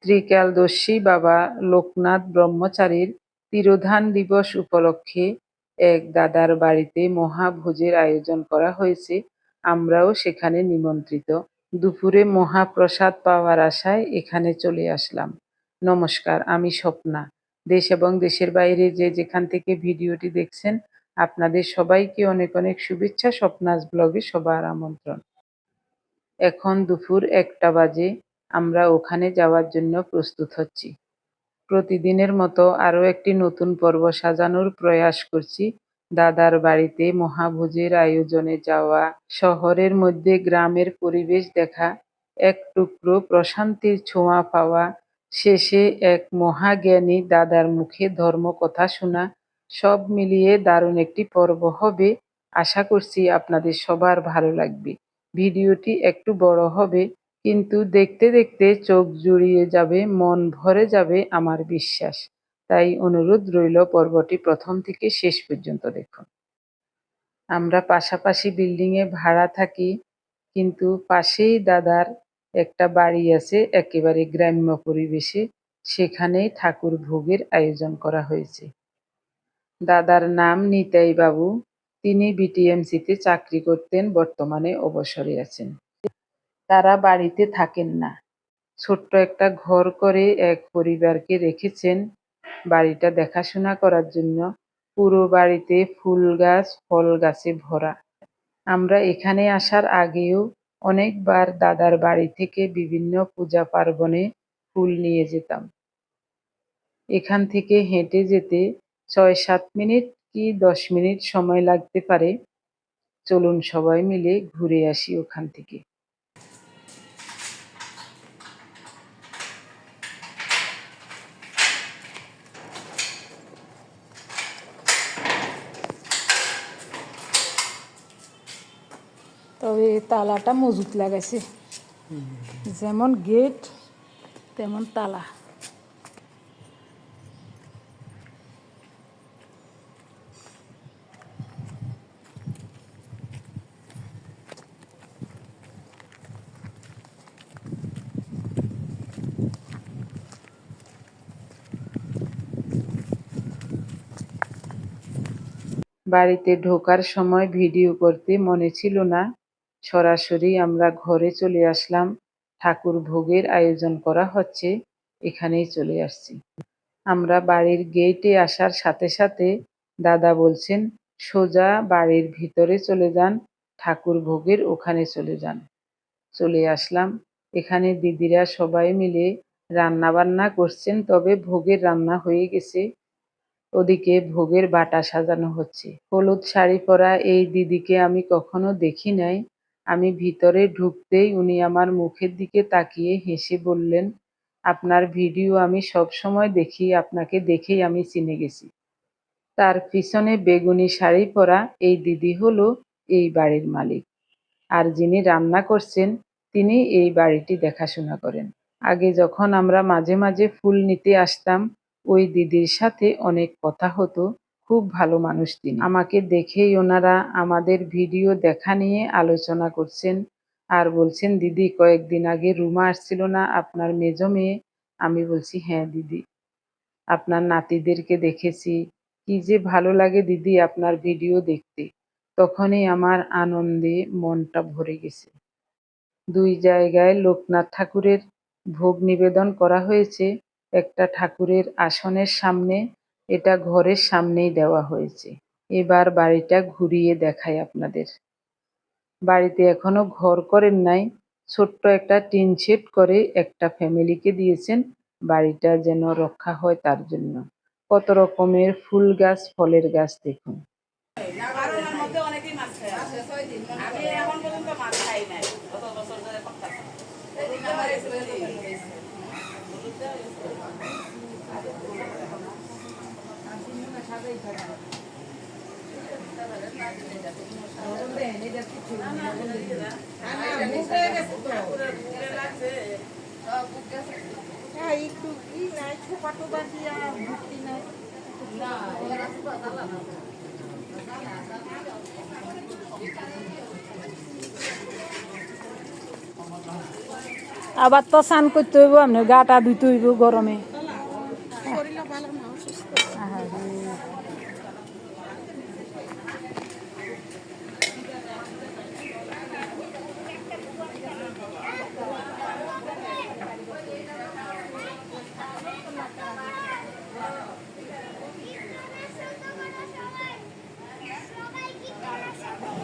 ত্রিকালদর্শী বাবা লোকনাথ ব্রহ্মচারীর তিরোধান দিবস উপলক্ষে এক দাদার বাড়িতে মহাভোজের আয়োজন করা হয়েছে। আমরাও সেখানে নিমন্ত্রিত। দুপুরে মহাপ্রসাদ পাওয়ার আশায় এখানে চলে আসলাম। নমস্কার, আমি স্বপ্না। দেশ এবং দেশের বাইরে যে যেখান থেকে ভিডিওটি দেখছেন, আপনাদের সবাইকে অনেক অনেক শুভেচ্ছা। স্বপ্নাস ব্লগে সবার আমন্ত্রণ। এখন দুপুর 1টা বাজে। আমরা ওখানে যাওয়ার জন্য প্রস্তুত হচ্ছি। প্রতিদিনের মতো আরও একটি নতুন পর্ব সাজানোর প্রয়াস করছি। দাদার বাড়িতে মহাভোজের আয়োজনে যাওয়া, শহরের মধ্যে গ্রামের পরিবেশ দেখা, এক টুকরো প্রশান্তির ছোঁয়া পাওয়া, শেষে এক মহাজ্ঞানী দাদার মুখে ধর্মকথা শোনা, সব মিলিয়ে দারুণ একটি পর্ব হবে। আশা করছি আপনাদের সবার ভালো লাগবে। ভিডিওটি একটু বড় হবে, কিন্তু দেখতে দেখতে চোখ জুড়িয়ে যাবে, মন ভরে যাবে আমার বিশ্বাস। তাই অনুরোধ রইল, পর্বটি প্রথম থেকে শেষ পর্যন্ত দেখুন। আমরা পাশাপাশি বিল্ডিংয়ে ভাড়া থাকি, কিন্তু পাশেই দাদার একটা বাড়ি আছে একেবারে গ্রাম্য পরিবেশে। সেখানেই ঠাকুর ভোগের আয়োজন করা হয়েছে। দাদার নাম নিতাই বাবু। তিনি বিটিএমসিতে চাকরি করতেন, বর্তমানে অবসরে আছেন। তারা বাড়িতে থাকেন না, ছোট্ট একটা ঘর করে এক পরিবারকে রেখেছেন বাড়িটা দেখাশোনা করার জন্য। পুরো বাড়িতে ফুল গাছ, ফল গাছে ভরা। আমরা এখানে আসার আগেও অনেকবার দাদার বাড়ি থেকে বিভিন্ন পূজা পার্বণে ফুল নিয়ে যেতাম। এখান থেকে হেঁটে যেতে 6-7 মিনিট কি 10 মিনিট সময় লাগতে পারে। চলুন সবাই মিলে ঘুরে আসি ওখান থেকে। তবে তালাটা মজুত লাগাইছে, যেমন গেট তেমন তালা। বাড়িতে ঢোকার সময় ভিডিও করতে মনে ছিল না, সরাসরি আমরা ঘরে চলে আসলাম। ঠাকুর ভোগের আয়োজন করা হচ্ছে, এখানেই চলে আসছি। আমরা বাড়ির গেটে আসার সাথে সাথে দাদা বলছেন, সোজা বাড়ির ভিতরে চলে যান, ঠাকুর ভোগের ওখানে চলে যান। চলে আসলাম। এখানে দিদিরা সবাই মিলে রান্না বান্না করছেন, তবে ভোগের রান্না হয়ে গেছে। ওদিকে ভোগের বাটা সাজানো হচ্ছে। হলুদ শাড়ি পরা এই দিদিকে আমি কখনো দেখি নাই। আমি ভিতরে ঢুকতেই উনি আমার মুখের দিকে তাকিয়ে হেসে বললেন, আপনার ভিডিও আমি সব সময় দেখি, আপনাকে দেখেই আমি চিনে গেছি। তার পিছনে বেগুনি শাড়ি পরা এই দিদি হলো এই বাড়ির মালিক, আর যিনি রান্না করছেন তিনি এই বাড়িটি দেখাশোনা করেন। আগে যখন আমরা মাঝে মাঝে ফুল নিতে আসতাম, ওই দিদির সাথে অনেক কথা হতো। খুব ভালো মানুষ তিনি। আমাকে দেখেই ওনারা আমাদের ভিডিও দেখা নিয়ে আলোচনা করছেন, আর বলছেন, দিদি কয়েকদিন আগে রুমা আসছিল না, আপনার মেজো মেয়ে? আমি বলছি, হ্যাঁ দিদি, আপনার নাতিদেরকে দেখেছি, কি যে ভালো লাগে দিদি আপনার ভিডিও দেখতে। তখনই আমার আনন্দে মনটা ভরে গেছে। 2 জায়গায় লোকনাথ ঠাকুরের ভোগ নিবেদন করা হয়েছে। একটা ঠাকুরের আসনের সামনে, এটা ঘরের সামনেই দেওয়া হয়েছে। এবার বাড়িটা ঘুরিয়ে দেখাই আপনাদের। বাড়িতে এখনো ঘর করেন নাই, ছোট্ট একটা টিন শেড করে একটা ফ্যামিলিকে দিয়েছেন, বাড়িটা যেন রক্ষা হয় তার জন্য। কত রকমের ফুল গাছ, ফলের গাছ দেখুন। একটু ই নাই, ছোপা টোপা দিয়া ভর্তি নাই। আবার তো স্নান করতে হইব, আপনার গাটা ধুইতে হইব গরমে। শরীরটা ভালো না, অসুস্থ।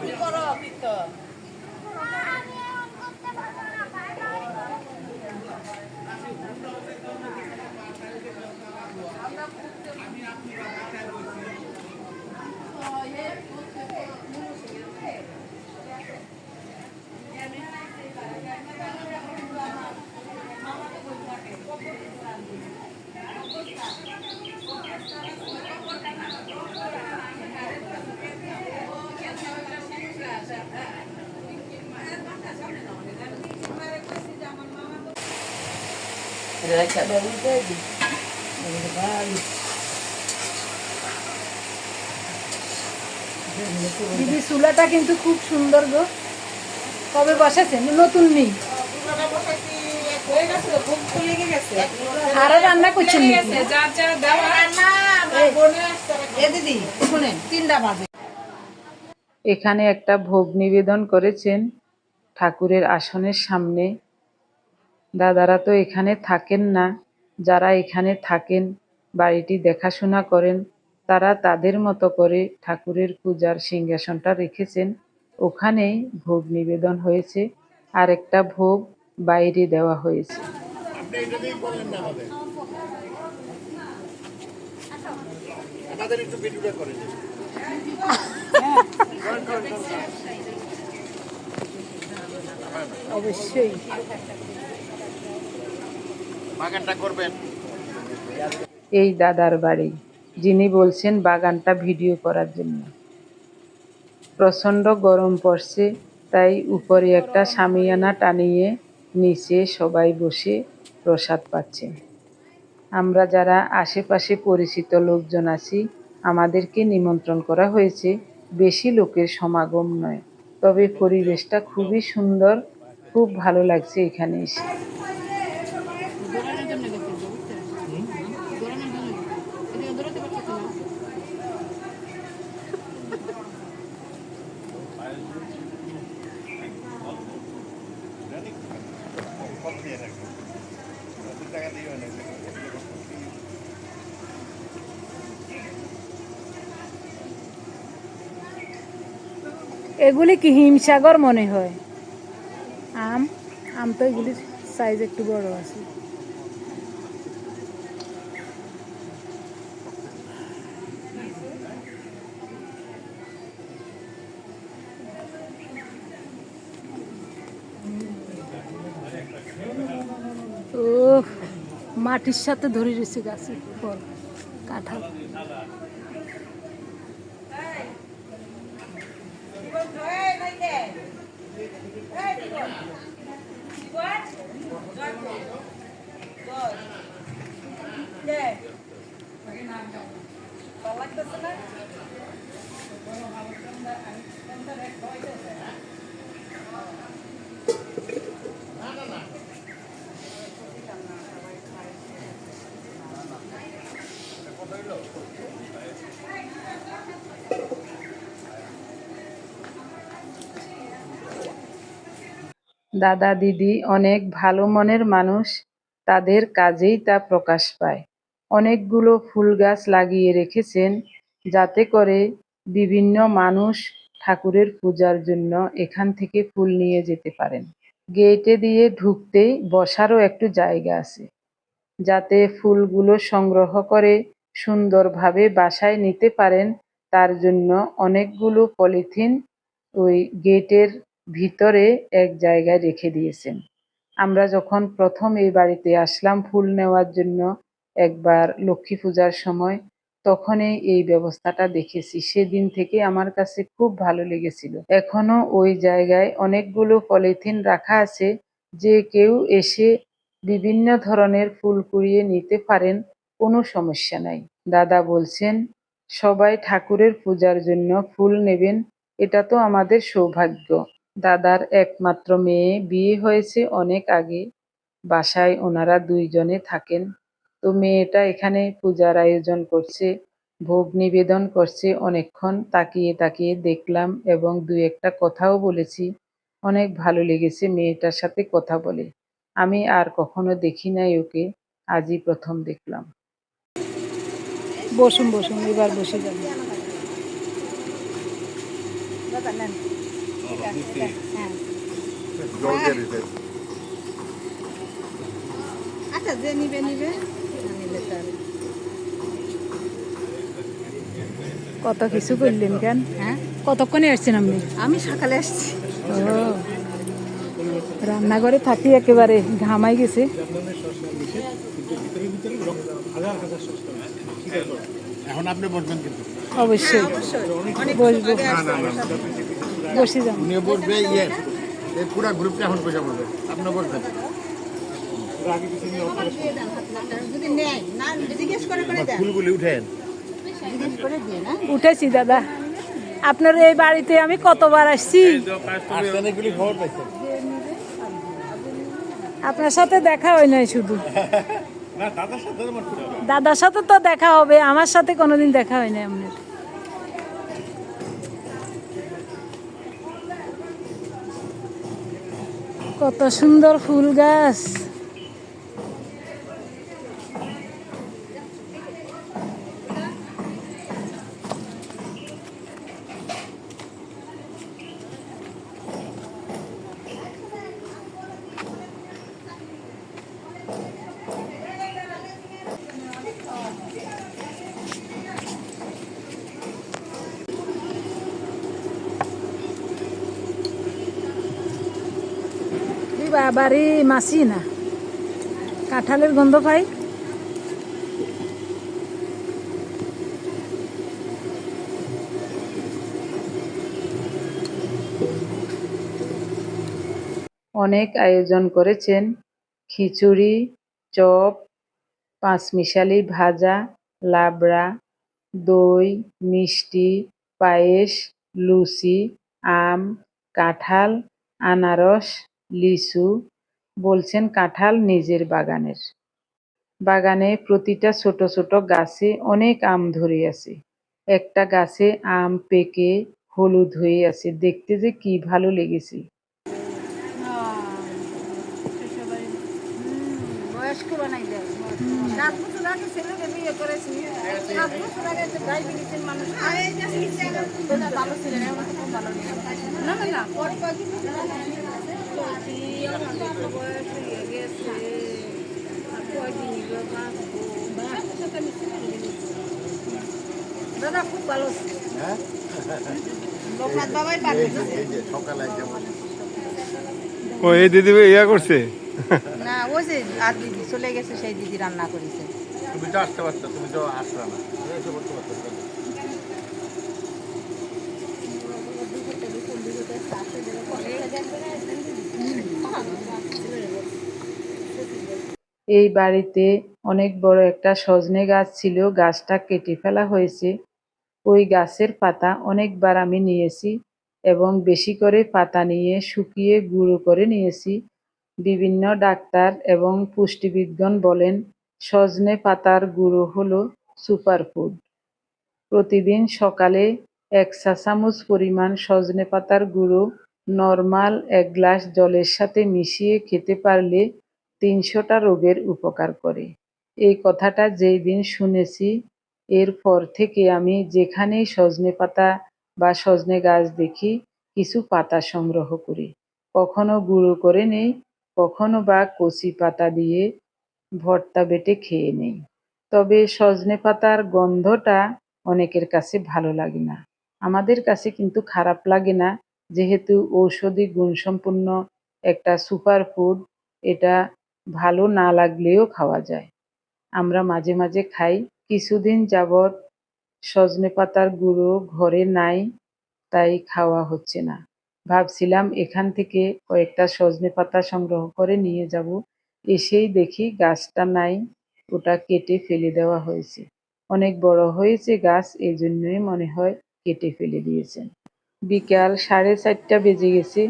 কি করো তো? দিদি চুলাটা কিন্তু খুব সুন্দর গো। কবে বসেছেন? নতুন নেই, আরো রান্না করছেন নাকি? দিদি শুনেন, 3টা বাজে। এখানে একটা ভোগ নিবেদন করেছেন ঠাকুরের আসনের সামনে। দাদারা তো এখানে থাকেন না, যারা এখানে থাকেন, বাড়িটি দেখাশোনা করেন, তারা তাদের মতো করে ঠাকুরের পূজার সিংহাসনটা রেখেছেন। ওখানেই ভোগ নিবেদন হয়েছে, আর একটা ভোগ বাইরে দেওয়া হয়েছে। আপনি এটাতেই বললেন না আমাদের একটু ভিডিওটা করে দিন। অবশ্যই। বাগানটা করবেন। এই দাদার বাড়ি, যিনি বলছেন বাগানটা ভিডিও করার জন্য। প্রচণ্ড গরম পড়ছে, তাই উপরে একটা শামিয়ানা টানিয়ে নিচে সবাই বসে প্রসাদ পাচ্ছেন। আমরা যারা আশেপাশে পরিচিত লোকজন আছি, আমাদেরকে নিমন্ত্রণ করা হয়েছে। বেশি লোকের সমাগম নয়, তবে পরিবেশটা খুবই সুন্দর, খুব ভালো লাগছে এখানে এসে। এগুলি কি হিমসাগর মনে হয়? আম, আম তো এগুলির সাইজ একটু বড় আছে। ও, মাটির সাথে ধরে রয়েছে গাছের ফল, কাঁঠাল। দাদা দিদি অনেক ভালো মনের মানুষ, তাদের কাজেই তা প্রকাশ পায়। অনেকগুলো ফুল গাছ লাগিয়ে রেখেছেন, যাতে করে বিভিন্ন মানুষ ঠাকুরের পূজার জন্য এখান থেকে ফুল নিয়ে যেতে পারেন। গেটে দিয়ে ঢুকতেই বসারও একটু জায়গা আছে, যাতে ফুলগুলো সংগ্রহ করে সুন্দরভাবে বাসায় নিতে পারেন। তার জন্য অনেকগুলো পলিথিন ওই গেটের ভিতরে এক জায়গায় রেখে দিয়েছেন। আমরা যখন প্রথম এই বাড়িতে আসলাম ফুল নেওয়ার জন্য একবার লক্ষ্মী পূজার সময়, তখনই এই ব্যবস্থাটা দেখেছি। সেদিন থেকে আমার কাছে খুব ভালো লেগেছিল। এখনো ওই জায়গায় অনেকগুলো পলিথিন রাখা আছে, যে কেউ এসে বিভিন্ন ধরনের ফুল কুড়িয়ে নিতে পারেন, কোনো সমস্যা নাই। দাদা বলছেন সবাই ঠাকুরের পূজার জন্য ফুল নেবেন, এটা তো আমাদের সৌভাগ্য। দাদার একমাত্র মেয়ে, বিয়ে হয়েছে অনেক আগে। বাসায় ওনারা দুইজনে থাকেন। তো মেয়েটা এখানে পূজার আয়োজন করছে, ভোগ নিবেদন করছে। অনেকক্ষণ তাকিয়ে তাকিয়ে দেখলাম এবং দুই একটা কথাও বলেছি। অনেক ভালো লেগেছে মেয়েটার সাথে কথা বলে। আমি আর কখনো দেখি নাই ওকে, আজই প্রথম দেখলাম। বসুন বসুন, এবার বসে যাবেন। হ্যাঁ, জল দিয়ে দিতে। আচ্ছা, যে নিবে নিবে, না নিলে তার কত কিছু করলেন কেন? হ্যাঁ। কতক্ষণে আসছেন আপনি? আমি সকালে আসছি। ও, রান্নাঘরে থাকি একেবারে ঘামাই গেছে। এখন আপনি বসবেন কিন্তু। অবশ্যই অনেক বসবো, আগে আসছি। বসে যান। উনিও বসবে, এই পুরা গ্রুপটা এখন পয়সা বলবে, আপনি বসবেন। যদি নেয় না, জিজ্ঞেস করে করে দেন, ফুলগুলি উঠেন। জিজ্ঞেস করে দিয়ে না। উঠেছি দাদা, আপনার এই বাড়িতে আমি কতবার আসছি। আসছেন, এগুলি খবর পাইছেন। আপনার সাথে দেখা হয় নাই শুধু, না, দাদার সাথে আমার দাদার সাথে তো দেখা হবে, আমার সাথে কোনোদিন দেখা হয় নাই আপনার। কত সুন্দর ফুল গাছ। বাড়ি মাসি না, কাঁঠালের গন্ধ পাই। অনেক আয়োজন করেছেন, খিচুড়ি, চপ, পাঁচমিশালি ভাজা, লাবড়া, দই, মিষ্টি, পায়েস, লুচি, আম, কাঁঠাল, আনারস, লিচু। বলছেন কাঁঠাল নিজের বাগানের। বাগানে প্রতিটা ছোট ছোট গাছে অনেক আম ধরে আছে। একটা গাছে আম পেকে হলুদ হয়ে আছে, দেখতে যে কি ভালো লেগেছে। বয়স্ক বানাই দেয়। 7 বছর আগে ছেলেকে বিয়ে করেছি। 7 বছর আগে একটা ডায়াবেটিসের মানুষ। তোরা ভালো ছিলেন, এখন তো খুব ভালো নেই। না না না, পরে কয়েকদিন বয়স হয়ে গেছে। আর কয়দিনই বা বাঁচবো। সাথে সাথে আমি ছেলে নিয়ে দাদা খুব ভালো ছিল। হ্যাঁ, লোকনাথ বাবাই পাঠিয়েছে। এই যে সকালে যেমন ও এই দিদি ইয়া করছে। না, ওই যে আর দিদি চলে গেছে, সেই দিদি রান্না করেছে। তুমি তো আসতে পারছো, তুমি তো আসলে না, তুমি এসে করতে পারছো। এই বাড়িতে অনেক বড় একটা সজনে গাছ ছিল, গাছটা কেটে ফেলা হয়েছে। ওই গাছের পাতা অনেকবার আমি নিয়েছি এবং বেশি করে পাতা নিয়ে শুকিয়ে গুঁড়ো করে নিয়েছি। বিভিন্ন ডাক্তার এবং পুষ্টিবিদগণ বলেন সজনে পাতার গুঁড়ো হলো সুপারফুড। প্রতিদিন সকালে 1 চা চামচ পরিমাণ সজনে পাতার গুঁড়ো নরমাল 1 গ্লাস জলের সাথে মিশিয়ে খেতে পারলে 300টা রোগের উপকার করে। এই কথাটা যেই দিন শুনেছি, এরপর থেকে আমি যেখানেই সজনে পাতা বা সজনে গাছ দেখি কিছু পাতা সংগ্রহ করি। কখনো গুঁড়ো করে নেই, কখনো বা কচি পাতা দিয়ে ভর্তা বেটে খেয়ে নেই। তবে সজনে পাতার গন্ধটা অনেকের কাছে ভালো লাগে না। আমাদের কাছে কিন্তু খারাপ লাগে না, যেহেতু ঔষধি গুণসম্পন্ন একটা সুপার ফুড। এটা ভালো না লাগলেও খাওয়া যায়। আমরা মাঝে মাঝে খাই। কিছুদিন যাবৎ সজনে পাতার গুঁড়ো ঘরে নাই, তাই খাওয়া হচ্ছে না। ভাবছিলাম এখান থেকে কয়েকটা সজনে পাতা সংগ্রহ করে নিয়ে যাব। এসেই দেখি গাছটা নাই, ওটা কেটে ফেলে দেওয়া হয়েছে। অনেক বড় হয়েছে গাছ, এজন্যই মনে হয় কেটে ফেলে দিয়েছেন। বিকাল 4:30 বেজে গেছে।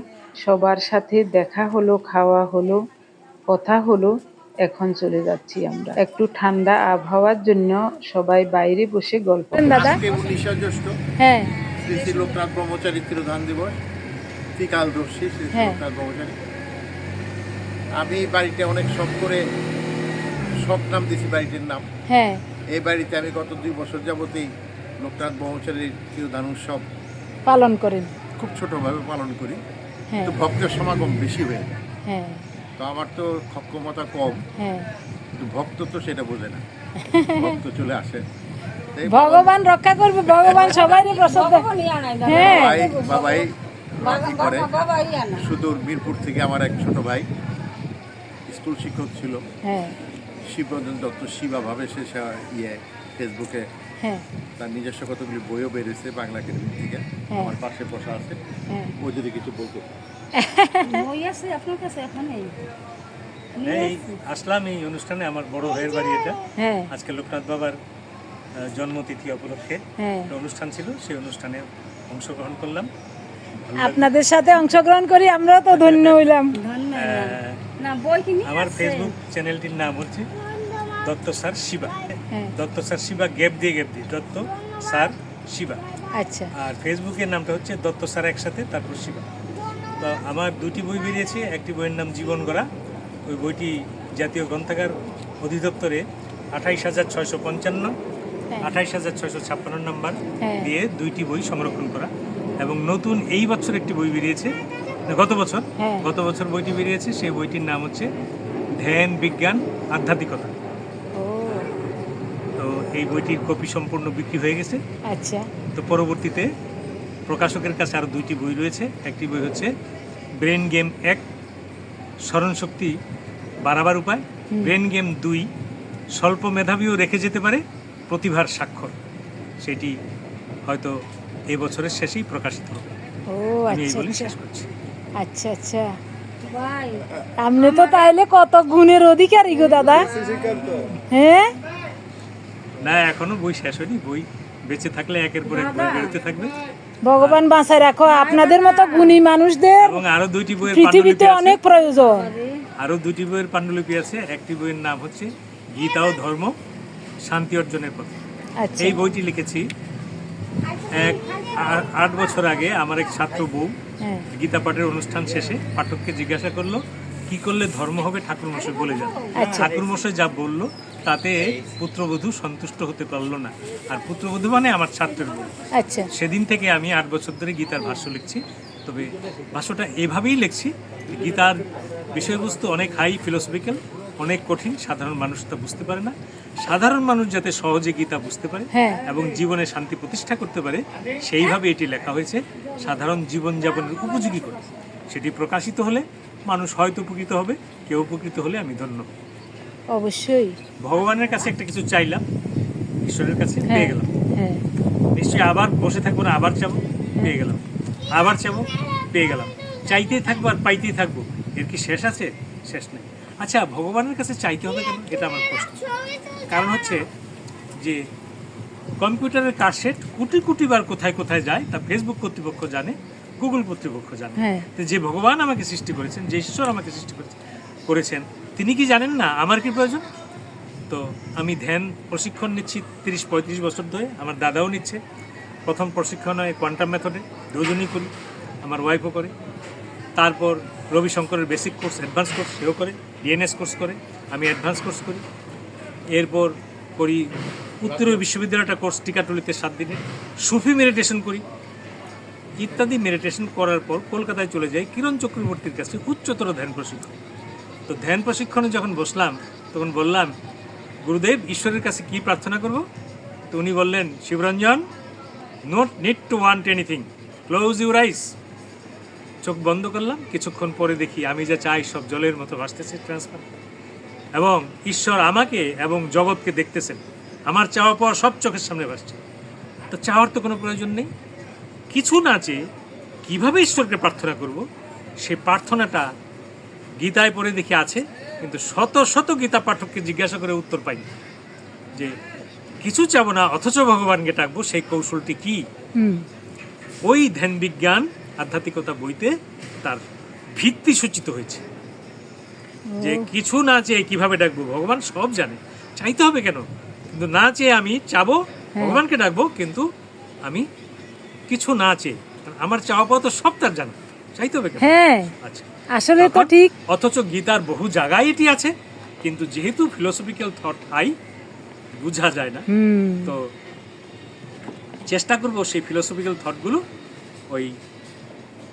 সবার সাথে দেখা হলো, খাওয়া হলো, কথা হলো। এখন চলে যাচ্ছি আমরা। একটু ঠান্ডা আবহাওয়ার জন্য সবাই বাইরে বসে গল্প করছি। দাদা আজকে 19 জ্যৈষ্ঠ হ্যাঁ শ্রী শ্রী লোকনাথ ব্রহ্মচারী তিরোধান দিবস, ত্রিকালদর্শী শ্রী শ্রী হ্যাঁ। লোকনাথ ব্রহ্মচারী। আমি বাড়িতে অনেক শখ করে শখ নাম দিয়েছি বাড়িটির নাম। হ্যাঁ এই বাড়িতে আমি গত 2 বছর যাবতেই লোকনাথ ব্রহ্মচারীর তিরোধান উৎসব পালন করেন। খুব ছোটোভাবে পালন করি, হ্যাঁ কিন্তু ভক্তের সমাগম বেশি হয়ে যায়। হ্যাঁ তো আমার তো সক্ষমতা কম, হ্যাঁ কিন্তু ভক্ত তো সেটা বোঝে না, ভক্ত চলে আসে। তাই ভগবান রক্ষা করবে, ভগবান সবাই পছন্দ। হ্যাঁ বাবাই কি করে, বাবা ইয়া না সুদূর মিরপুর থেকে আমার এক ছোট ভাই স্কুল শিক্ষক ছিল, হ্যাঁ শিবরঞ্জন দত্ত, শিবা ভাবে সে ফেসবুকে হ্যাঁ তার নিজস্ব কতগুলি বইও বেরিয়েছে বাংলা একাডেমি থেকে, হ্যাঁ। আমার পাশে বসা আছে, হ্যাঁ ও যদি কিছু বলতো। মই আছে আপনার কাছে এখন নেই এই আসলাম এই অনুষ্ঠানে, আমার বড় ভাইয়ের বাড়ি এটা। হ্যাঁ আজকে লোকনাথ বাবার জন্মতিথি উপলক্ষে হ্যাঁ একটা অনুষ্ঠান ছিল, সেই অনুষ্ঠানে অংশগ্রহণ করলাম। আপনাদের সাথে অংশগ্রহণ করি আমরাও তো ধন্য হইলাম। না বই কিনি আমার ফেসবুক চ্যানেলটির নাম হচ্ছে দত্ত স্যার শিবা। হ্যাঁ দত্ত স্যার শিবা গ্যাপ দিয়ে দত্ত স্যার শিবা। আচ্ছা আর ফেসবুকের নামটা হচ্ছে দত্ত স্যার একসাথে তারপর শিবা। তো আমার 2টি বই বেরিয়েছে, একটি বইয়ের নাম জীবন গড়া। ওই বইটি জাতীয় গ্রন্থাগার অধিদপ্তরে 28,655, 28,656 নম্বর হ্যাঁ। দিয়ে 2টি বই সংরক্ষণ করা। এবং নতুন এই বছর একটি বই বেরিয়েছে, গত বছর বইটি বেরিয়েছে, সেই বইটির নাম হচ্ছে ধ্যান বিজ্ঞান আধ্যাত্মিকতা। ও তো এই বইটির কপি সম্পূর্ণ বিক্রি হয়ে গেছে। আচ্ছা তো পরবর্তীতে প্রকাশকের কাছে আরও 2টি বই রয়েছে। একটি বই হচ্ছে ব্রেন গেম 1, স্মরণশক্তি বাড়াবার উপায়। ব্রেন গেম 2, স্বল্প মেধাবীও রেখে যেতে পারে প্রতিভার স্বাক্ষর। সেটি হয়তো এই বছরের শেষেই প্রকাশিত হবে। ও আমি এই আচ্ছা বলেই আচ্ছা শেষ করছি। আচ্ছা আচ্ছা ভাই আপনি তো তাইলে কত গুণের অধিকারী গো দাদা। হ্যাঁ না, এখনো বই শেষ হয়নি, বই বেঁচে থাকলে একের পর এক বই বেরোতে থাকবে। ভগবান বাঁচায় রাখো আপনাদের মতো গুণী মানুষদের এবং আরো 2টি বইয়ের পৃথিবীতে পাণ্ডুলিপি অনেক আছে। প্রয়োজন। আরও 2টি বইয়ের পাণ্ডুলিপি আছে। একটি বইয়ের নাম হচ্ছে গীতা ও ধর্ম, শান্তি অর্জনের পথে। আচ্ছা এই বইটি লিখেছি 8 বছর আগে। আমার এক ছাত্র বউ হ্যাঁ গীতা পাঠের অনুষ্ঠান শেষে পাঠককে জিজ্ঞাসা করলো, কি করলে ধর্ম হবে ঠাকুরমশাই বলে যান। আচ্ছা। ঠাকুরমশাই যা বললো তাতে পুত্রবধূ সন্তুষ্ট হতে পারলো না। আর পুত্রবধূ মানে আমার ছাত্রের বউ। আচ্ছা সেদিন থেকে আমি 8 বছর ধরে গীতার ভাষ্য লিখছি। তবে ভাষ্যটা এভাবেই লিখছি, গীতার বিষয়বস্তু অনেক হাই ফিলোসফিক্যাল, অনেক কঠিন, সাধারণ মানুষ তা বুঝতে পারে না। সাধারণ মানুষ যাতে সহজে গীতা বুঝতে পারে হ্যাঁ। এবং জীবনে শান্তি প্রতিষ্ঠা করতে পারে, সেইভাবে এটি লেখা হয়েছে, সাধারণ জীবনযাপনের উপযোগী করে। সেটি প্রকাশিত হলে মানুষ হয়তো উপকৃত হবে, কেউ উপকৃত হলে আমি ধন্য। অবশ্যই ভগবানের কাছে একটা কিছু চাইলাম, ঈশ্বরের কাছে হ্যাঁ পেয়ে গেলাম। হ্যাঁ নিশ্চয়ই আবার বসে থাকবো না, আবার চাবো, পেয়ে গেলাম, আবার চাবো, পেয়ে গেলাম। চাইতেই থাকবো আর পাইতেই থাকবো, এর কি শেষ আছে? শেষ নেই। আচ্ছা, ভগবানের কাছে চাইতে হবে কেন? এটা আমার প্রশ্ন। কারণ হচ্ছে যে কম্পিউটারের কারশেট কোটি কোটি বার কোথায় কোথায় যায় তা ফেসবুক কর্তৃপক্ষ জানে, গুগল কর্তৃপক্ষ জানে। হ্যাঁ। তো যে ভগবান আমাকে সৃষ্টি করেছেন, যে ঈশ্বর আমাকে সৃষ্টি করেছেন, তিনি কি জানেন না আমার কি প্রয়োজন? তো আমি ধ্যান প্রশিক্ষণ নিচ্ছি 30-35 বছর ধরে, আমার দাদাও নিচ্ছে। প্রথম প্রশিক্ষণ হয় কোয়ান্টাম মেথডে, দুজনেই করি, আমার ওয়াইফও করে। তারপর রবিশঙ্করের বেসিক কোর্স, অ্যাডভান্স কোর্স সেও করে, ডিএনএস কোর্স করে, আমি অ্যাডভান্স কোর্স করি। এরপর করি উত্তরীয় বিশ্ববিদ্যালয়টা কোর্স টিকাটুলিতে 7 দিনে, সুফি মেডিটেশন করি ইত্যাদি। মেডিটেশন করার পর কলকাতায় চলে যাই কিরণ চক্রবর্তীর কাছে উচ্চতর ধ্যান প্রশিক্ষণ। তো ধ্যান প্রশিক্ষণে যখন বসলাম তখন বললাম, গুরুদেব ঈশ্বরের কাছে কি প্রার্থনা করব? তো উনি বললেন, Shivaranjan, not need to want anything, close your eyes. চোখ বন্ধ করলাম, কিছুক্ষণ পরে দেখি আমি যা চাই সব জলের মতো ভাসতেছে, ট্রান্সফার। এবং ঈশ্বর আমাকে এবং জগৎকে দেখতেছেন, আমার চাওয়া পাওয়া সব চোখের সামনে ভাসছে। তো চাওয়ার তো কোনো প্রয়োজন নেই। কিছু না চেয়ে কীভাবে ঈশ্বরকে প্রার্থনা করব, সেই প্রার্থনাটা গীতায় পড়ে দেখি আছে, কিন্তু শত শত গীতা পাঠককে জিজ্ঞাসা করে উত্তর পাইনি যে কিছু চাবো না অথচ ভগবানকে ডাকবো, সেই কৌশলটি কি? ওই ধ্যান বিজ্ঞান আধ্যাত্মিকতা বইতে তার ভিত্তি সূচিত হয়েছে যে কিছু না চেয়ে কিভাবে ডাকবো, ভগবান সব জানে, চাইতে হবে কেন, কিন্তু না চেয়ে আমি চাবো, ভগবানকে ডাকবো, কিন্তু আমি কিছু না চেয়ে, আমার চাওয়া পাওয়া তো সব তার জানা, চাইতে হবে কেন। হ্যাঁ আচ্ছা, আসলে তো তখন ঠিক। অথচ গীতার বহু জায়গায় এটি আছে, কিন্তু যেহেতু ফিলোসফিক্যাল থট হাই, বোঝা যায় না। হুম তো চেষ্টা করব সেই ফিলোসফিক্যাল থটগুলো ওই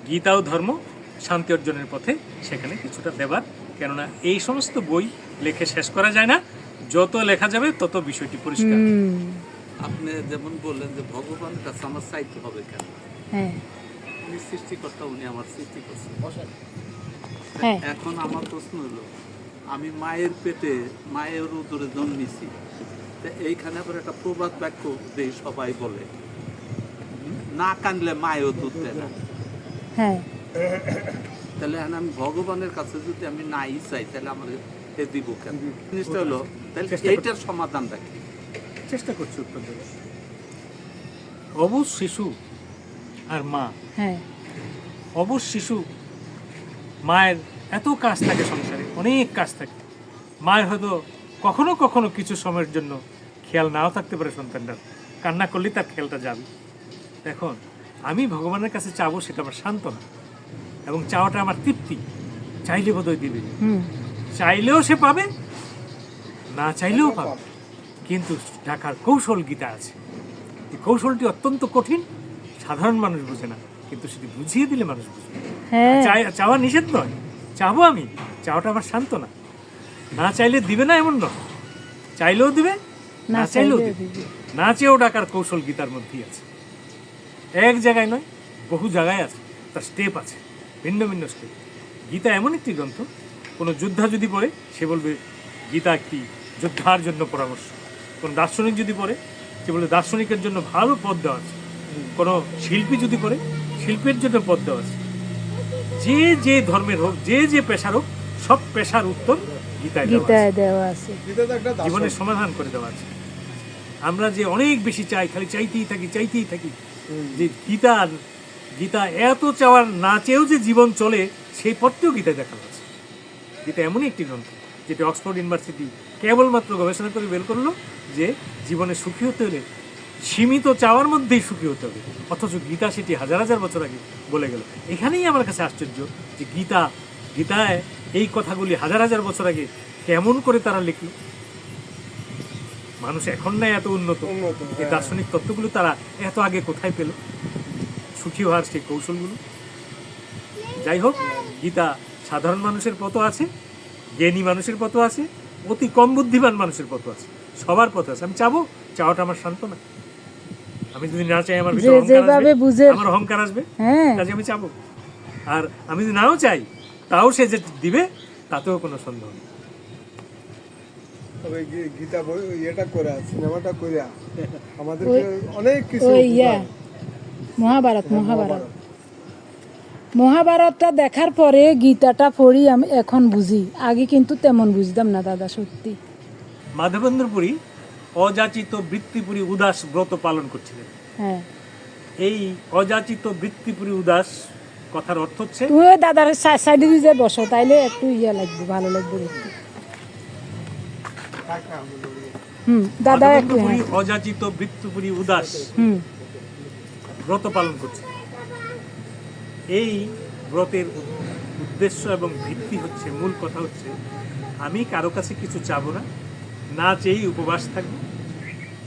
গীতা ও ধর্ম শান্তি অর্জনের পথে সেখানে কিছুটা দেবার, কেননা এই সমস্ত বই লেখে শেষ করা যায় না, যত লেখা যাবে তত বিষয়টি পরিষ্কার। হুম আপনি যেমন বললেন যে ভগবানের কাছে আমার চাইতে হবে কেন, হ্যাঁ উনি সৃষ্টিকর্তা, উনি আমার সৃষ্টি করছেন। হ্যাঁ এখন আমার প্রশ্ন হলো, আমি মায়ের পেটে মায়ের উদরে জন্মেছি, তা এইখানে আবার একটা প্রবাদ বাক্য দেই, সবাই বলে না কানলে মায়েও দুধ দেয় না। হ্যাঁ তাহলে এখন আমি ভগবানের কাছে যদি আমি নাই চাই, তাহলে আমার এ দিব কেন? জিনিসটা হলো, তাহলে এইটার সমাধানটা কি? চেষ্টা করছি উত্তর দেবে। অবুঝ শিশু আর মা, হ্যাঁ অবুঝ শিশু, মায়ের এত কাজ থাকে সংসারে, অনেক কাজ থাকে, মায়ের হয়তো কখনো কখনো কিছু সময়ের জন্য খেয়াল নাও থাকতে পারে সন্তানটার, কান্না করলেই তার খেয়ালটা যাবে। এখন আমি ভগবানের কাছে চাবো, সেটা আমার সান্ত্বনা এবং চাওয়াটা আমার তৃপ্তি, চাইলে বোধহয় দিবে, হুম চাইলেও সে পাবে, না চাইলেও পাবে, কিন্তু ঢাকার কৌশল গীতা আছে। এই কৌশলটি অত্যন্ত কঠিন, সাধারণ মানুষ বোঝে না, কিন্তু সেটি বুঝিয়ে দিলে মানুষ বুঝবে। হ্যাঁ চাওয়া নিষেধ নয়, চাবো আমি, চাওয়াটা আমার সান্ত্বনা, না চাইলে দিবে না এমন নয়, চাইলেও দিবে, না চাইলেও দিবে, না চেয়েও ডাকার কৌশল গীতার মধ্যেই আছে। এক জায়গায় নয়, বহু জায়গায় আছে, তার স্টেপ আছে, ভিন্ন ভিন্ন স্টেপ। গীতা এমন একটি গ্রন্থ, কোনো যোদ্ধা যদি পড়ে সে বলবে গীতা একটি যোদ্ধার জন্য পরামর্শ, কোনো দার্শনিক যদি পড়ে সে বলবে দার্শনিকের জন্য ভালো পথ দেওয়া আছে, কোনো শিল্পী যদি পড়ে শিল্পের জন্য পথ দেওয়া আছে। যে যে ধর্মের হোক, যে যে পেশার হোক, সব পেশার উত্তর গীতায় দেওয়া আছে, গীতায় দেওয়া আছে। জীবনের সমাধান করে দেওয়া আছে। আমরা যে অনেক বেশি চাই, খালি চাইতেই থাকি, যে গীতা এত চাওয়ার না চেয়েও যে জীবন চলে, সেই পথটিও গীতায় দেখানো আছে। গীতা এমনই একটি গ্রন্থ যেটি অক্সফোর্ড ইউনিভার্সিটি কেবলমাত্র গবেষণা করে বের করলো যে জীবনে সুখী হতে হলে সীমিত চাওয়ার মধ্যেই সুখী হতে হবে, অথচ গীতা সেটি হাজার হাজার বছর আগে বলে গেল। এখানেই আমার কাছে আশ্চর্য যে গীতায় এই কথাগুলি হাজার হাজার বছর আগে কেমন করে তারা লিখল। মানুষ এখন না এত উন্নত, এই দার্শনিক তত্ত্বগুলো তারা এত আগে কোথায় পেল, সুখী হওয়ার সেই কৌশলগুলো। যাই হোক, গীতা সাধারণ মানুষের পথও আছে, জ্ঞানী মানুষের পথও আছে, অতি কম বুদ্ধিমান মানুষের পথও আছে, সবার পথ আছে। আমি চাবো, চাওয়াটা আমার সান্ত্বনা। আমি যদি না চাই আমার ভিতরে আমার অহংকার আসবে, কাজে আমি চাবো। আর আমি যদি নাও চাই, তাও সে যে দিবে, তাতেও কোনো সন্দেহ নেই। তবে গীতা বই এটা করে সিনেমাটা করে আমাদেরকে অনেক কিছু মহাভারতটা দেখার পরে গীতাটা পড়ি আমি এখন বুঝি, আগে কিন্তু তেমন বুঝতাম না দাদা, সত্যি। মাধবেন্দ্র পুরী অযাচিত বৃত্তিপুরী উদাস ব্রত পালন করছিলেন। হ্যাঁ, এই অযাচিত বৃত্তিপুরী উদাস কথার অর্থ হচ্ছে, তুমি দাদার সাইডে দিয়ে বসো, তাইলে একটু লাগবে, ভালো লাগবে দেখতে। দাদা একটু অযাচিত বৃত্তিপুরী উদাস ব্রত পালন করছে। এই ব্রতের উদ্দেশ্য এবং ভিত্তি হচ্ছে, মূল কথা হচ্ছে, আমি কারো কাছে কিছু চাবো না, না চেয়েই উপবাস থাকবো।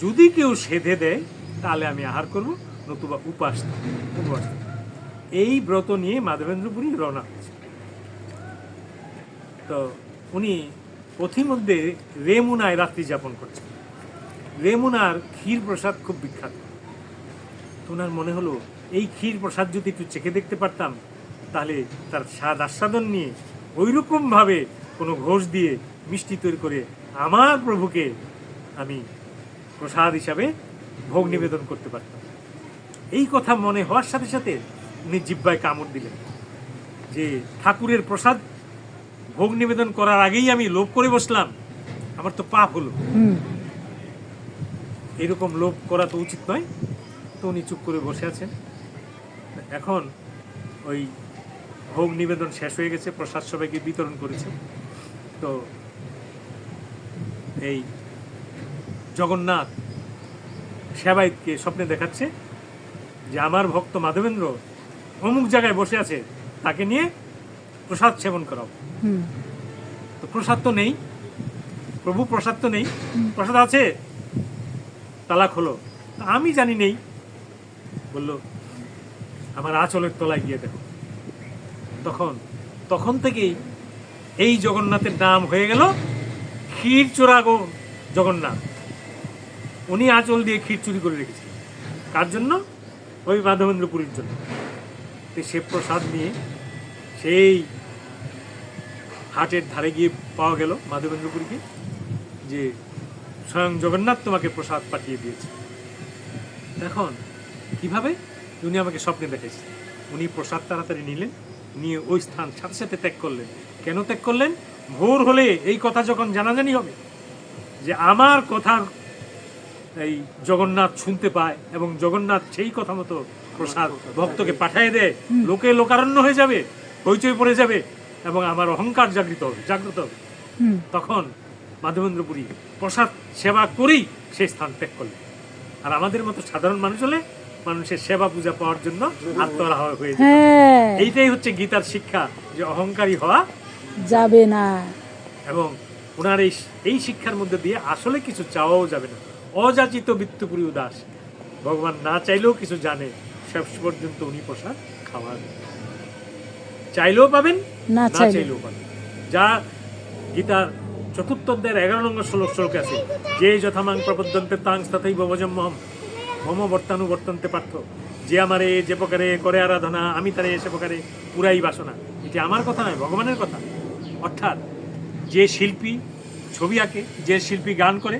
যদি কেউ সেধে দেয় তাহলে আমি আহার করবো, নতুবা উপবাস থাকবো। এই ব্রত নিয়ে মাধবেন্দ্রপুরী রওনা হয়েছে। তো উনি পথিমধ্যে রেমুনায় রাত্রি যাপন করছেন। রেমুনার ক্ষীর প্রসাদ খুব বিখ্যাত। ওনার মনে হলো এই ক্ষীর প্রসাদ যদি একটু চেখে দেখতে পারতাম, তাহলে তার স্বাদ আস্বাদন নিয়ে ওইরকমভাবে কোনো ঘোষ দিয়ে মিষ্টি তৈরি করে আমার প্রভুকে আমি প্রসাদ হিসাবে ভোগ নিবেদন করতে পারতাম। এই কথা মনে হওয়ার সাথে সাথে উনি জিহ্বায় কামড় দিলেন যে ঠাকুরের প্রসাদ ভোগ নিবেদন করার আগেই আমি লোভ করে বসলাম, আমার তো পাপ হলো। এরকম লোভ করা তো উচিত নয়। তো উনি চুপ করে বসে আছেন। এখন ওই ভোগ নিবেদন শেষ হয়ে গেছে, প্রসাদ সবাইকে বিতরণ করেছে। তো এই জগন্নাথ সেবায়েতকে স্বপ্নে দেখাচ্ছে যে আমার ভক্ত মাধবেন্দ্র অমুক জায়গায় বসে আছে, তাকে নিয়ে প্রসাদ সেবন করাও। হুম। তো প্রসাদ তো নেই, প্রভু প্রসাদ তো নেই, প্রসাদ আছে, তালা খোলো। আমি জানি নেই। বলল আমার আঁচলের তলায় গিয়ে দেখো। তখন থেকেই এই জগন্নাথের নাম হয়ে গেল ক্ষীর চোরা জগন্নাথ। উনি আঁচল দিয়ে ক্ষীর চুরি করে রেখেছিলেন। কার জন্য? ওই মাধবেন্দ্রপুরীর জন্য। তো সে প্রসাদ নিয়ে সেই হাটের ধারে গিয়ে পাওয়া গেল মাধবেন্দ্রপুরীকে, যে স্বয়ং জগন্নাথ তোমাকে প্রসাদ পাঠিয়ে দিয়েছে। এখন কিভাবে? উনি আমাকে স্বপ্নে দেখেছেন। উনি প্রসাদ তাড়াতাড়ি নিলেন, নিয়ে ওই স্থান সাথে সাথে ত্যাগ করলেন। কেন ত্যাগ করলেন? ভোর হলে এই কথা যখন জানাজানি হবে যে আমার কথা এই জগন্নাথ শুনতে পায় এবং জগন্নাথ সেই কথা মতো প্রসাদ ভক্তকে পাঠিয়ে দেয়, লোকে লোকারণ্য হয়ে যাবে, হইচই পড়ে যাবে এবং আমার অহংকার জাগ্রত হবে। তখন মাধবেন্দ্রপুরী প্রসাদ সেবা করেই সেই স্থান ত্যাগ করলেন। আর আমাদের মতো সাধারণ মানুষ হলে মানুষের সেবা পূজা পাওয়ার জন্য আত্মহারা হয়ে যেত। এইটাই হচ্ছে গীতার শিক্ষা, যে অহংকারী হওয়া যাবে না। এবং ওনার এই শিক্ষার মধ্যে দিয়ে আসলে কিছু চাওয়াও যাবে না। অযাচিত বৃত্তপুরী উদাস, ভগবান না চাইলেও কিছু জানে, শেষ পর্যন্ত উনি প্রসাদ খাওয়ান। চাইলেও পাবেন, না চাইলেও পাবেন। যা গীতার চতুর্থ অধ্যায়ের 11 নম্বর শ্লোকে আছে, যে যথামাং প্রপদ্যন্তে তাং তথৈব ভজম মম বর্তানুবর্তন্তে পার্থ। যে আমারে যে প্রকারে করে আরাধনা, আমি তারে সে প্রকারে পুরাই বাসনা। এটি আমার কথা নয়, ভগবানের কথা। অর্থাৎ যে শিল্পী ছবি আঁকে, যে শিল্পী গান করে,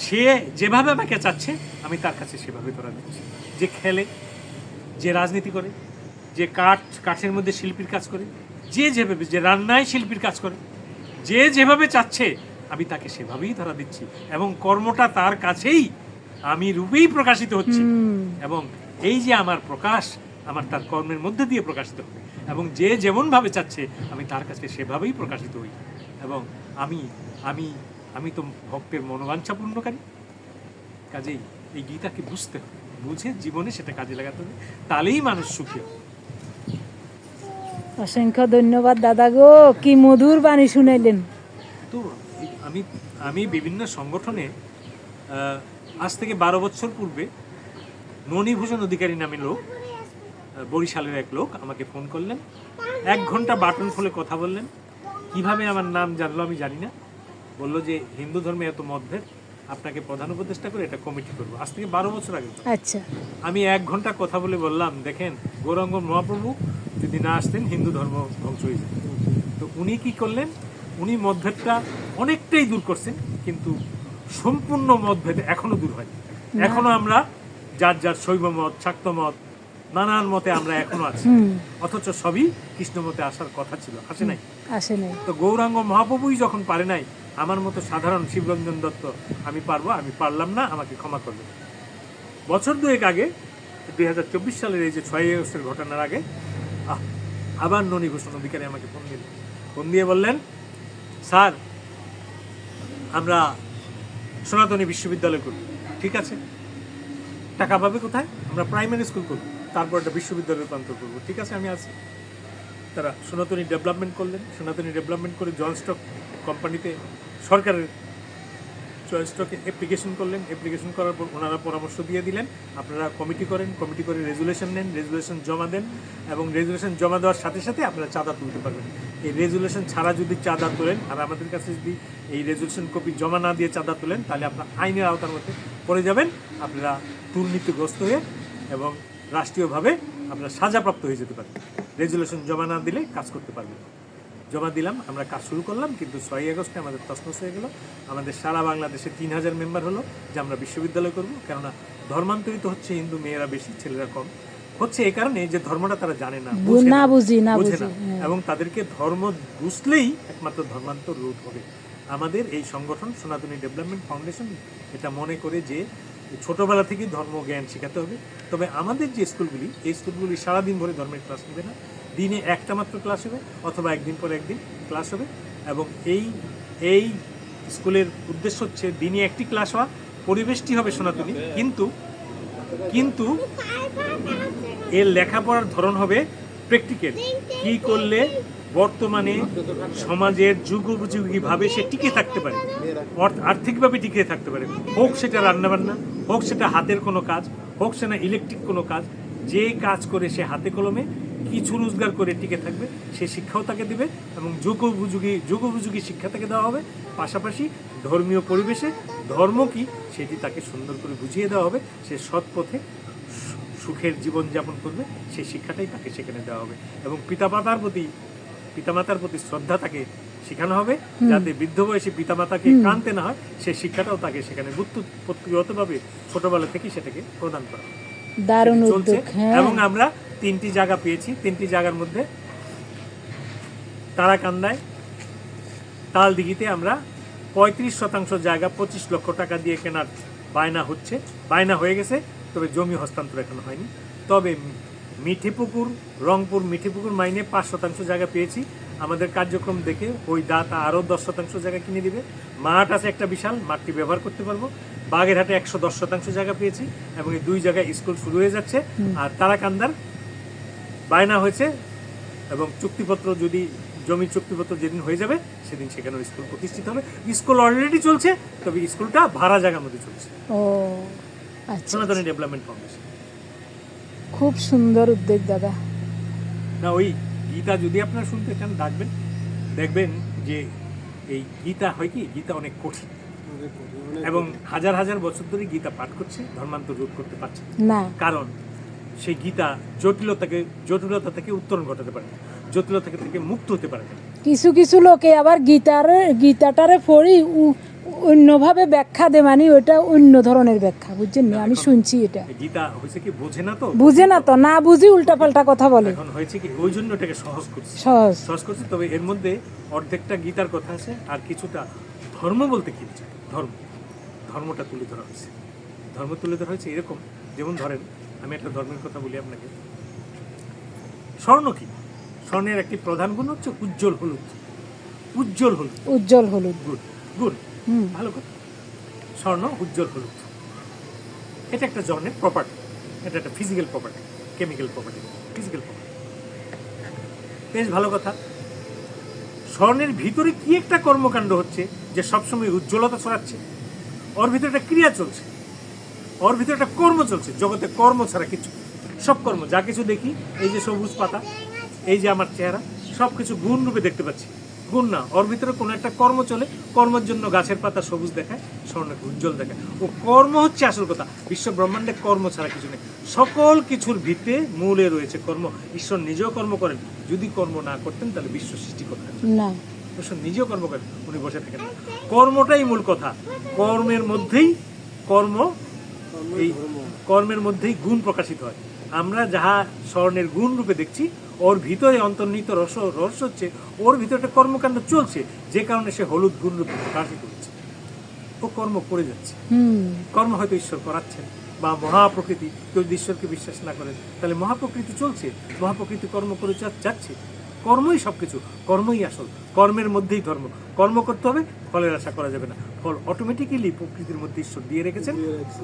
সে যেভাবে আমাকে চাচ্ছে আমি তার কাছে সেভাবে করা দিচ্ছি। যে খেলে, যে রাজনীতি করে, যে কাঠের মধ্যে শিল্পীর কাজ করে, যে যেভাবে, যে রান্নায় শিল্পীর কাজ করে, যে যেভাবে চাচ্ছে আমি তাকে সেভাবেই ধরা দিচ্ছি এবং কর্মটা তার কাছেই আমি রূপেই প্রকাশিত হচ্ছে। এবং এই যে আমার প্রকাশ, আমার তার কর্মের মধ্যে দিয়ে প্রকাশিত হবে এবং যে যেমন ভাবে চাচ্ছে আমি তার কাছে সেভাবেই প্রকাশিত হই। এবং আমি আমি আমি তো ভক্তের মনোবাঞ্ছা পূর্ণকারী। কাজেই এই গীতাকে বুঝতে হবে, বুঝে জীবনে সেটা কাজে লাগাতে হবে, তাহলেই মানুষ সুখী হবে। অসংখ্য ধন্যবাদ দাদা গো, কি মধুর বাণী শুনাইলেন। তো আমি বিভিন্ন সংগঠনে আজ থেকে 12 বছর পূর্বে ননীভূষণ অধিকারী নামে লোক, বরিশালের এক লোক আমাকে ফোন করলেন। 1 ঘন্টা বাটন ফোনে কথা বললেন। কিভাবে আমার নাম জানলো আমি জানি না। বললো যে হিন্দু ধর্মে এত মতভেদ, আপনাকে প্রধান উপদেষ্টা করে এটা কমিটি করবো। আজ থেকে 12 বছর আগে। আচ্ছা। আমি 1 ঘন্টা কথা বলে বললাম, দেখেন গৌরাঙ্গ মহাপ্রভু যদি না আসতেন হিন্দু ধর্ম ধ্বংস হয়ে যেত। তো উনি কি করলেন? উনি মতভেদটা অনেকটাই দূর করছেন, কিন্তু সম্পূর্ণ মতভেদ এখনো দূর হয়নি। এখনো আমরা যার যার শৈব মত, শাক্ত মত, নানান মতে আমরা এখনো আছি, অথচ সবই কৃষ্ণ মতে আসার কথা ছিল, আসে নাই। তো গৌরাঙ্গ মহাপ্রভুই যখন পারে নাই, আমার মতো সাধারণ শিবরঞ্জন দত্ত আমি পারবো, আমি পারলাম না, আমাকে ক্ষমা করবে। বছর 2 আগে 2024 সালের এই যে 6 আগস্টের ঘটনার আগে আবার ননীভূষণ অধিকারী আমাকে ফোন দিয়ে বললেন, স্যার আমরা সনাতনী বিশ্ববিদ্যালয় করব। ঠিক আছে, টাকা পাবে কোথায়? আমরা প্রাইমারি স্কুল করব, তারপর একটা বিশ্ববিদ্যালয় রূপান্তর করবো। ঠিক আছে, আমি আছি। তারা সনাতনী ডেভেলপমেন্ট করলেন। সনাতনী ডেভেলপমেন্ট করে জয়েন্ট স্টক কোম্পানিতে সরকারের জয়েন্ট স্টকে অ্যাপ্লিকেশন করলেন। অ্যাপ্লিকেশন করার পর ওনারা পরামর্শ দিয়ে দিলেন, আপনারা কমিটি করেন, কমিটি করে রেজুলেশন নেন, রেজুলেশন জমা দেন এবং রেজুলেশন জমা দেওয়ার সাথে সাথে আপনারা চাঁদা তুলতে পারবেন। এই রেজুলেশন ছাড়া যদি চাঁদা তোলেন আর আমাদের কাছে যদি এই রেজুলেশন কপি জমা না দিয়ে চাঁদা তোলেন, তাহলে আপনার আইনের আওতার মধ্যে পড়ে যাবেন। আপনারা দুর্নীতিগ্রস্ত হয়ে এবং রাষ্ট্রীয়ভাবে আপনারা সাজাপ্রাপ্ত হয়ে যেতে পারেন। রেজুলেশন জমা না দিলে কাজ করতে পারবেন। জমা দিলাম, আমরা কাজ শুরু করলাম, কিন্তু 6 আগস্টে আমাদের তছনছ হয়ে গেল। আমাদের সারা বাংলাদেশে 3000 মেম্বার হলো যে আমরা বিশ্ববিদ্যালয় করব। কেননা ধর্মান্তরিত হচ্ছে হিন্দু মেয়েরা বেশি, ছেলেরা কম হচ্ছে। এই কারণে যে ধর্মটা তারা জানে না, বুঝে না, এবং তাদেরকে ধর্ম বুঝলেই একমাত্র ধর্মান্তর রোধ হবে। আমাদের এই সংগঠন সনাতনী ডেভেলপমেন্ট ফাউন্ডেশন এটা মনে করে যে ছোটোবেলা থেকেই ধর্ম জ্ঞান শেখাতে হবে। তবে আমাদের যে স্কুলগুলি, এই স্কুলগুলি সারাদিন ভরে ধর্মের ক্লাস নেবে না, দিনে একটা মাত্র ক্লাস হবে অথবা একদিন পরে একদিন ক্লাস হবে। এবং এই এই স্কুলের উদ্দেশ্য হচ্ছে দিনে একটি ক্লাস হওয়া, পরিবেশটি হবে সনাতনী, কিন্তু কিন্তু এর লেখাপড়ার ধরন হবে প্র্যাকটিক্যাল। কী করলে বর্তমানে সমাজের যুগোপযোগীভাবে সে টিকে থাকতে পারে, আর্থিকভাবে টিকে থাকতে পারে, হোক সেটা রান্নাবান্না, হোক সেটা হাতের কোনো কাজ, হোক সেটা ইলেকট্রিক কোনো কাজ, যে কাজ করে সে হাতে কলমে কিছু রোজগার করে টিকে থাকবে, সে শিক্ষাও তাকে দেবে এবং যুগোপযোগী শিক্ষা তাকে দেওয়া হবে। পাশাপাশি ধর্মীয় পরিবেশে ধর্ম কি সেটি তাকে সুন্দর করে বুঝিয়ে দেওয়া হবে। সে সৎ পথে সুখের জীবনযাপন করবে, সেই শিক্ষাটাই তাকে সেখানে দেওয়া হবে। এবং পিতামাতার প্রতি শ্রদ্ধা তাকে শেখানো হবে, যাতে বৃদ্ধ বয়সে পিতামাতাকে কানতে না হয়, সেই শিক্ষাটাও তাকে সেখানে ব্যুৎপত্তিগতভাবে ছোটবেলা থেকেই সেটাকে প্রদান করা হবে। দারুণ চলছে। উদ্যোগ। হ্যাঁ, এবং আমরা 3টি জায়গা পেয়েছি। 3টি জায়গার মধ্যে তারাকান্দায় তালদিঘিতে আমরা 35% জায়গা 25 লক্ষ টাকা দিয়ে কেনার বায়না হয়ে গেছে, তবে জমি হস্তান্তর এখনো হয়নি। তবে রংপুর মিঠিপুকুর মাইনে 5% জায়গা পেয়েছি। আমাদের কার্যক্রম দেখে ওই দাতা আরও 10% জায়গা কিনে দিবে। মাঠ আছে একটা বিশাল, মাঠটি ব্যবহার করতে পারবো। বাগেরহাটে 110% জায়গা পেয়েছি এবং এই 2 জায়গায় স্কুল শুরু হয়ে যাচ্ছে। আর তারাকান্দার বায়না হয়েছে এবং জমির চুক্তিপত্র যেদিন হয়ে যাবে সেদিন সেখানে স্কুল প্রতিষ্ঠিত হবে। স্কুল অলরেডি চলছে, তবে স্কুলটা ভাড়া জায়গার মধ্যে চলছে। ও আচ্ছা, সনাতনী ডেভেলপমেন্ট ফাউন্ডেশন। খুব সুন্দর উদ্যোগ দাদা। না, ওই গীতা যদি আপনারা শুনতে চান ডাকবেন, দেখবেন যে এই গীতা হয় কি, গীতা অনেক কঠিন এবং হাজার হাজার বছর ধরে গীতা পাঠ করছে, ধর্মান্তর রোধ করতে পারছে না, কারণ সেই গীতা জটিলতা থেকে উত্তরণ ঘটাতে পারে না, জটিলতা থেকে মুক্ত হতে পারে না। কিছু কিছু লোকে আবার গীতাটারে পড়ি অন্যভাবে ব্যাখ্যা দে, মানে ওইটা অন্য ধরনের ব্যাখ্যা, বুঝছেন না? আমি শুনছি এটা। গীতা হয়েছে কি বুঝে না তো, না বুঝি উল্টা পাল্টা কথা বলে। এখন হয়েছে কি, ওই জন্য এটাকে সহজ করছে। তবে এর মধ্যে অর্ধেকটা গীতার কথা আছে, আর কিছুটা ধর্ম বলতে কি বোঝায়, ধর্মটা তুলে ধরা হয়েছে। এরকম যেমন ধরেন, আমি একটা ধর্মের কথা বলি আপনাকে। স্বর্ণ কি? স্বর্ণের একটি প্রধান গুণ হচ্ছে উজ্জ্বল হলুদ। গুড, ভালো কথা। স্বর্ণ উজ্জ্বল হলুদ, এটা একটা স্বর্ণের প্রপার্টি, এটা একটা physical property, chemical property, physical property. বেশ ভালো কথা। স্বর্ণের ভিতরে কি একটা কর্মকাণ্ড হচ্ছে যে সবসময় উজ্জ্বলতা ছড়াচ্ছে? ওর ভিতরে একটা ক্রিয়া চলছে, ওর ভিতরে একটা কর্ম চলছে। জগতে কর্ম ছাড়া কিছু, সব কর্ম যা কিছু দেখি, এই যে সবুজ পাতা, এই যে আমার চেহারা, সব কিছু গুণ রূপে দেখতে পাচ্ছি। গুণ না, ওর ভিতরে কোনো একটা কর্ম চলে। কর্মের জন্য গাছের পাতা সবুজ দেখায়, স্বর্ণকে উজ্জ্বল দেখায়। ও কর্ম হচ্ছে আসল কথা। বিশ্ব ব্রহ্মাণ্ডে কর্ম ছাড়া কিছু নেই। সকল কিছুর ভিতরে মূলে রয়েছে কর্ম। ঈশ্বর নিজেও কর্ম করেন। যদি কর্ম না করতেন তাহলে বিশ্ব সৃষ্টি করতেন না। ঈশ্বর নিজেও কর্ম করেন, উনি বসে থাকেন না। কর্মটাই মূল কথা। কর্মের মধ্যেই গুণ প্রকাশিত হয়। আমরা যাহা স্বর্ণের গুণ রূপে দেখছি, ওর ভিতরে অন্তর্নিহিত রহস্য হচ্ছে ওর ভিতরে একটা কর্মকাণ্ড চলছে, যে কারণে সে হলুদ গুণ রূপে প্রকাশিত হচ্ছে। ও কর্ম করে যাচ্ছে। কর্ম হয়তো ঈশ্বর করাচ্ছেন, বা মহাপ্রকৃতি। কেউ যদি ঈশ্বরকে বিশ্বাস না করেন, তাহলে মহাপ্রকৃতি চলছে, মহাপ্রকৃতি কর্ম করে যাচ্ছে। কর্মই সবকিছু, কর্মই আসল। কর্মের মধ্যেই ধর্ম। কর্ম করতে হবে, ফলের আশা করা যাবে না। ফল অটোমেটিক্যালি প্রকৃতির মধ্যে ঈশ্বর দিয়ে রেখেছেন,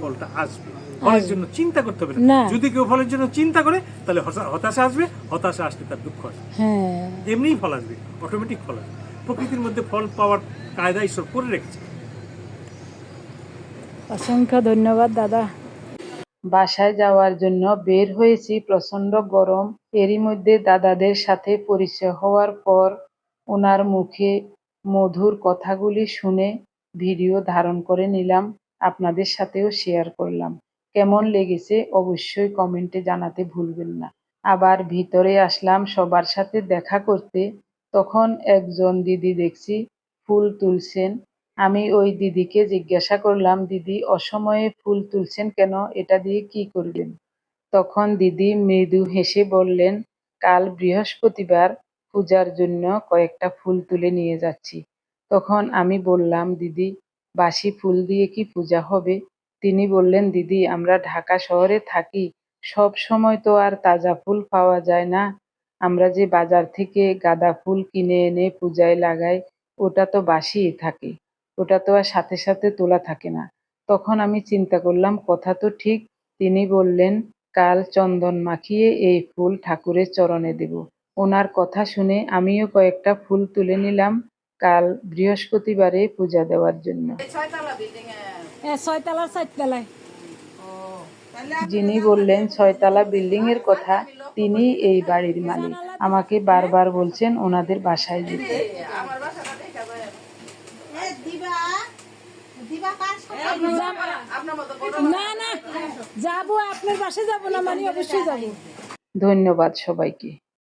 ফলটা আসবে। ফলের জন্য চিন্তা করতে হবে না। যদি কেউ ফলের জন্য চিন্তা করে, তাহলে হতাশা আসবে। হতাশা আসলে তার দুঃখ আসবে। এমনিই ফল আসবে, অটোমেটিক ফল আসবে। প্রকৃতির মধ্যে ফল পাওয়ার কায়দা ঈশ্বর করে রেখেছে। অসংখ্য ধন্যবাদ দাদা। বাসায় যাওয়ার জন্য বের হয়েছি, প্রচন্ড গরম। এরই মধ্যে দাদাদের সাথে পরিচয় হওয়ার পর ওনার মুখে মধুর কথাগুলি শুনে ভিডিও ধারণ করে নিলাম, আপনাদের সাথেও শেয়ার করলাম। কেমন লেগেছে অবশ্যই কমেন্টে জানাতে ভুলবেন না। আবার ভিতরে আসলাম সবার সাথে দেখা করতে। তখন একজন দিদি দেখছি ফুল তুলছেন। আমি ওই দিদিকে জিজ্ঞাসা করলাম, দিদি অসময়ে ফুল তুলছেন কেন? এটা দিয়ে কি করবেন? তখন দিদি মৃদু হেসে বললেন, কাল বৃহস্পতিবার, পূজার জন্য কয়েকটা ফুল তুলে নিয়ে যাচ্ছি। তখন আমি বললাম, দিদি বাসি ফুল দিয়ে কি পূজা হবে? তিনি বললেন, দিদি আমরা ঢাকা শহরে থাকি, সব সময় তো আর তাজা ফুল পাওয়া যায় না। আমরা যে বাজার থেকে গাঁদা ফুল কিনে এনে পূজায় লাগাই ওটা তো বাসিই থাকে, ওটা তো আর সাথে সাথে তোলা থাকে না। তখন আমি চিন্তা করলাম কথা তো ঠিক। তিনি বললেন, কাল চন্দন মাখিয়ে এই ফুল ঠাকুরের চরণে দেব। ওনার কথা শুনে আমিও কয়েকটা ফুল তুলে নিলাম কাল বৃহস্পতিবারে পূজা দেওয়ার জন্য। ছয়তলা বিল্ডিং এ ছয়তলার চারতলায়। যিনি বললেন ছয়তলা বিল্ডিং এর কথা তিনি এই বাড়ির মালিক। আমাকে বারবার বলছেন ওনাদের বাসায় যেতে। আমার বাসাটা দেখা যায় দিবা দিবা কাজ আপনার মতো না না, যাবো আপনার বাসায়, যাবো না মানে অবশ্যই যাবো। ধন্যবাদ সবাইকে।